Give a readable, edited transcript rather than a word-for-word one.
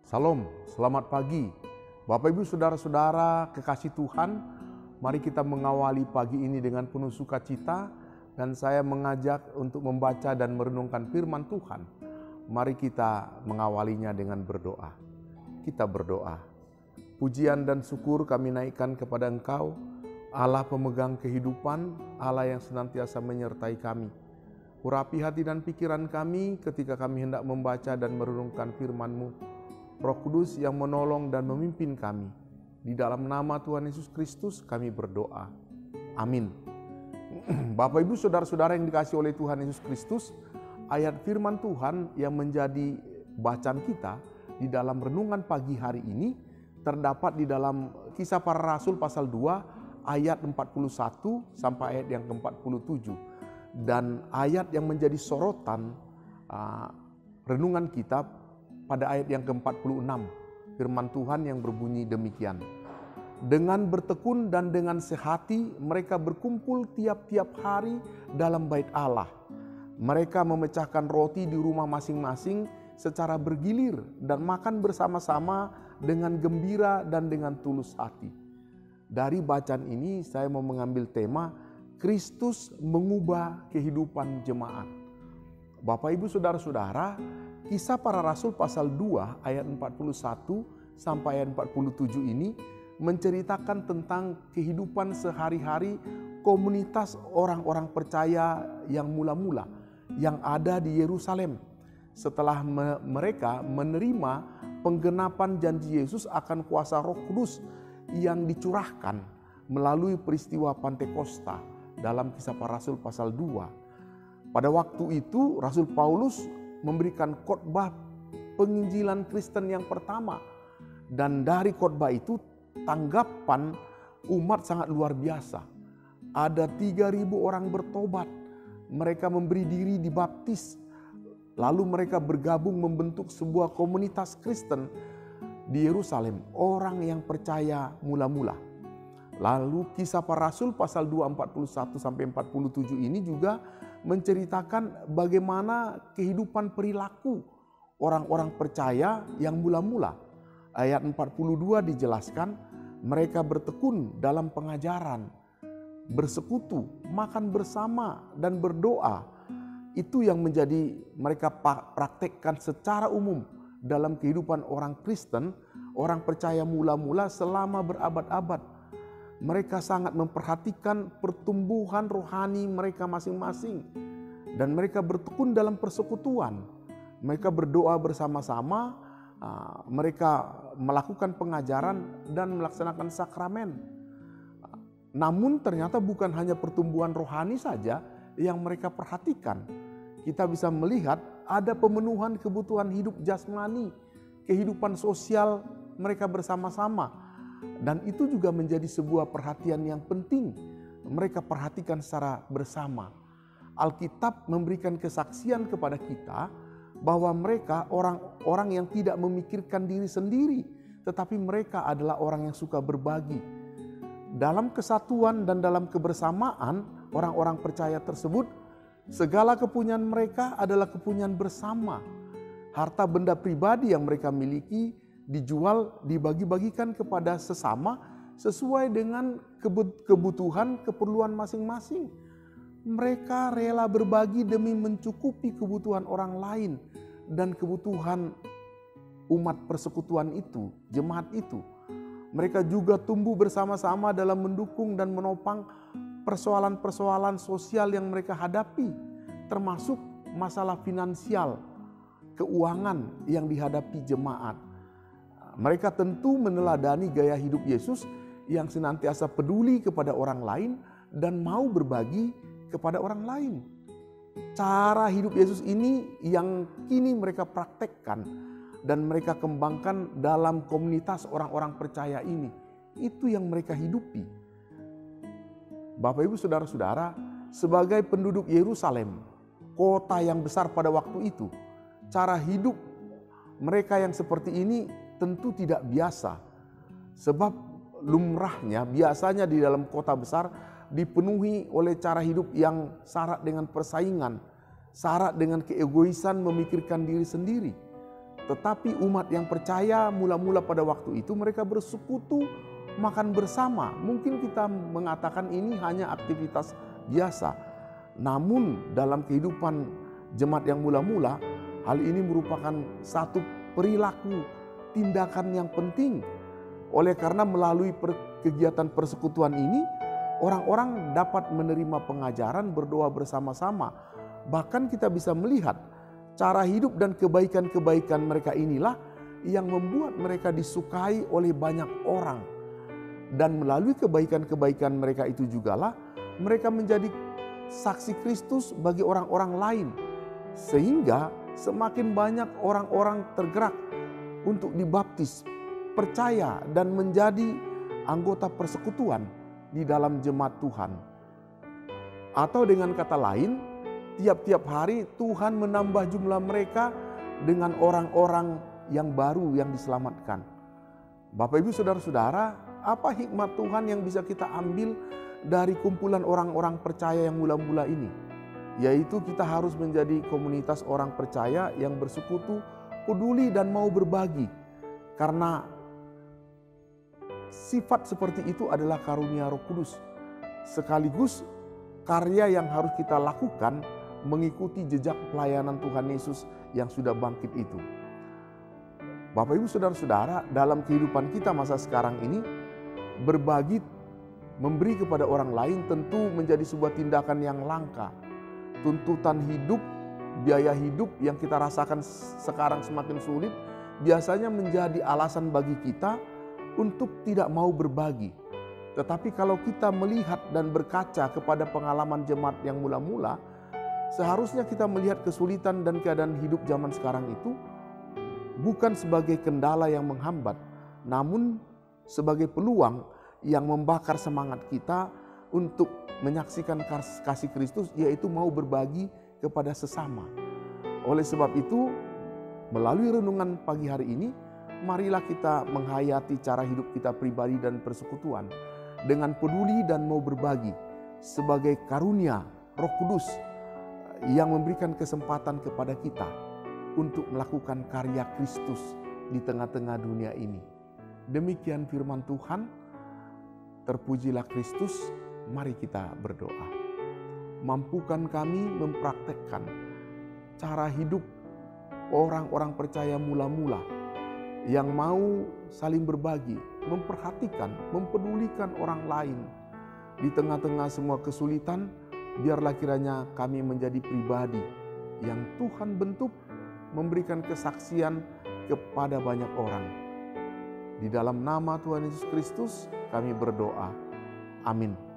Salam, selamat pagi. Bapak Ibu Saudara-saudara kekasih Tuhan, mari kita mengawali pagi ini dengan penuh sukacita dan saya mengajak untuk membaca dan merenungkan firman Tuhan. Mari kita mengawalinya dengan berdoa. Kita berdoa. Pujian dan syukur kami naikkan kepada Engkau, Allah pemegang kehidupan, Allah yang senantiasa menyertai kami. Urapi hati dan pikiran kami ketika kami hendak membaca dan merenungkan firman-Mu. Roh Kudus yang menolong dan memimpin kami. Di dalam nama Tuhan Yesus Kristus kami berdoa. Amin. Bapak Ibu Saudara-saudara yang dikasihi oleh Tuhan Yesus Kristus, ayat firman Tuhan yang menjadi bacaan kita di dalam renungan pagi hari ini terdapat di dalam Kisah Para Rasul pasal 2 ayat 41 sampai ayat yang ke-47. Dan ayat yang menjadi sorotan renungan kita pada ayat yang ke-46, firman Tuhan yang berbunyi demikian. Dengan bertekun dan dengan sehati mereka berkumpul tiap-tiap hari dalam bait Allah. Mereka memecahkan roti di rumah masing-masing secara bergilir dan makan bersama-sama dengan gembira dan dengan tulus hati. Dari bacaan ini saya mau mengambil tema Kristus mengubah kehidupan jemaat. Bapak Ibu Saudara-saudara, Kisah Para Rasul pasal 2 ayat 41 sampai ayat 47 ini menceritakan tentang kehidupan sehari-hari komunitas orang-orang percaya yang mula-mula yang ada di Yerusalem. Setelah mereka menerima penggenapan janji Yesus akan kuasa Roh Kudus yang dicurahkan melalui peristiwa Pantekosta dalam Kisah Para Rasul pasal 2. Pada waktu itu Rasul Paulus memberikan khotbah penginjilan Kristen yang pertama. Dan dari khotbah itu tanggapan umat sangat luar biasa. Ada 3.000 orang bertobat. Mereka memberi diri dibaptis. Lalu mereka bergabung membentuk sebuah komunitas Kristen di Yerusalem. Orang yang percaya mula-mula. Lalu Kisah Para Rasul pasal 2 41 sampai 47 ini juga menceritakan bagaimana kehidupan perilaku orang-orang percaya yang mula-mula. Ayat 42 dijelaskan, mereka bertekun dalam pengajaran, bersekutu, makan bersama dan berdoa. Itu yang menjadi mereka praktekkan secara umum dalam kehidupan orang Kristen, orang percaya mula-mula selama berabad-abad. Mereka sangat memperhatikan pertumbuhan rohani mereka masing-masing. Dan mereka bertekun dalam persekutuan. Mereka berdoa bersama-sama, mereka melakukan pengajaran dan melaksanakan sakramen. Namun ternyata bukan hanya pertumbuhan rohani saja yang mereka perhatikan. Kita bisa melihat ada pemenuhan kebutuhan hidup jasmani, kehidupan sosial mereka bersama-sama. Dan itu juga menjadi sebuah perhatian yang penting. Mereka perhatikan secara bersama. Alkitab memberikan kesaksian kepada kita bahwa mereka orang-orang yang tidak memikirkan diri sendiri. Tetapi mereka adalah orang yang suka berbagi. Dalam kesatuan dan dalam kebersamaan orang-orang percaya tersebut, segala kepunyaan mereka adalah kepunyaan bersama. Harta benda pribadi yang mereka miliki dijual, dibagi-bagikan kepada sesama sesuai dengan kebutuhan, keperluan masing-masing. Mereka rela berbagi demi mencukupi kebutuhan orang lain dan kebutuhan umat persekutuan itu, jemaat itu. Mereka juga tumbuh bersama-sama dalam mendukung dan menopang persoalan-persoalan sosial yang mereka hadapi, termasuk masalah finansial, keuangan yang dihadapi jemaat. Mereka tentu meneladani gaya hidup Yesus yang senantiasa peduli kepada orang lain dan mau berbagi kepada orang lain. Cara hidup Yesus ini yang kini mereka praktekkan dan mereka kembangkan dalam komunitas orang-orang percaya ini. Itu yang mereka hidupi. Bapak Ibu Saudara-saudara, sebagai penduduk Yerusalem, kota yang besar pada waktu itu, cara hidup mereka yang seperti ini tentu tidak biasa. Sebab lumrahnya biasanya di dalam kota besar dipenuhi oleh cara hidup yang syarat dengan persaingan, syarat dengan keegoisan memikirkan diri sendiri. Tetapi umat yang percaya mula-mula pada waktu itu mereka bersekutu makan bersama. Mungkin kita mengatakan ini hanya aktivitas biasa. Namun dalam kehidupan jemaat yang mula-mula, hal ini merupakan satu perilaku, tindakan yang penting. Oleh karena melalui kegiatan persekutuan ini, orang-orang dapat menerima pengajaran, berdoa bersama-sama. Bahkan kita bisa melihat cara hidup dan kebaikan-kebaikan mereka inilah yang membuat mereka disukai oleh banyak orang. Dan melalui kebaikan-kebaikan mereka itu jugalah mereka menjadi saksi Kristus bagi orang-orang lain. Sehingga semakin banyak orang-orang tergerak untuk dibaptis, percaya dan menjadi anggota persekutuan di dalam jemaat Tuhan. Atau dengan kata lain, tiap-tiap hari Tuhan menambah jumlah mereka dengan orang-orang yang baru yang diselamatkan. Bapak Ibu Saudara-saudara, apa hikmat Tuhan yang bisa kita ambil dari kumpulan orang-orang percaya yang mula-mula ini? Yaitu kita harus menjadi komunitas orang percaya yang bersekutu, peduli dan mau berbagi. Karena sifat seperti itu adalah karunia Roh Kudus. Sekaligus karya yang harus kita lakukan mengikuti jejak pelayanan Tuhan Yesus yang sudah bangkit itu. Bapak Ibu Saudara-saudara, dalam kehidupan kita masa sekarang ini, berbagi, memberi kepada orang lain tentu menjadi sebuah tindakan yang langka. Tuntutan hidup, biaya hidup yang kita rasakan sekarang semakin sulit, biasanya menjadi alasan bagi kita untuk tidak mau berbagi. Tetapi kalau kita melihat dan berkaca kepada pengalaman jemaat yang mula-mula, seharusnya kita melihat kesulitan dan keadaan hidup zaman sekarang itu bukan sebagai kendala yang menghambat, namun sebagai peluang yang membakar semangat kita untuk menyaksikan kasih Kristus, yaitu mau berbagi kepada sesama. Oleh sebab itu, melalui renungan pagi hari ini, marilah kita menghayati cara hidup kita pribadi dan persekutuan dengan peduli dan mau berbagi sebagai karunia Roh Kudus yang memberikan kesempatan kepada kita untuk melakukan karya Kristus di tengah-tengah dunia ini. Demikian firman Tuhan. Terpujilah Kristus, mari kita berdoa. Mampukan kami mempraktekkan cara hidup orang-orang percaya mula-mula yang mau saling berbagi, memperhatikan, mempedulikan orang lain. Di tengah-tengah semua kesulitan, biarlah kiranya kami menjadi pribadi yang Tuhan bentuk, memberikan kesaksian kepada banyak orang. Di dalam nama Tuhan Yesus Kristus kami berdoa. Amin.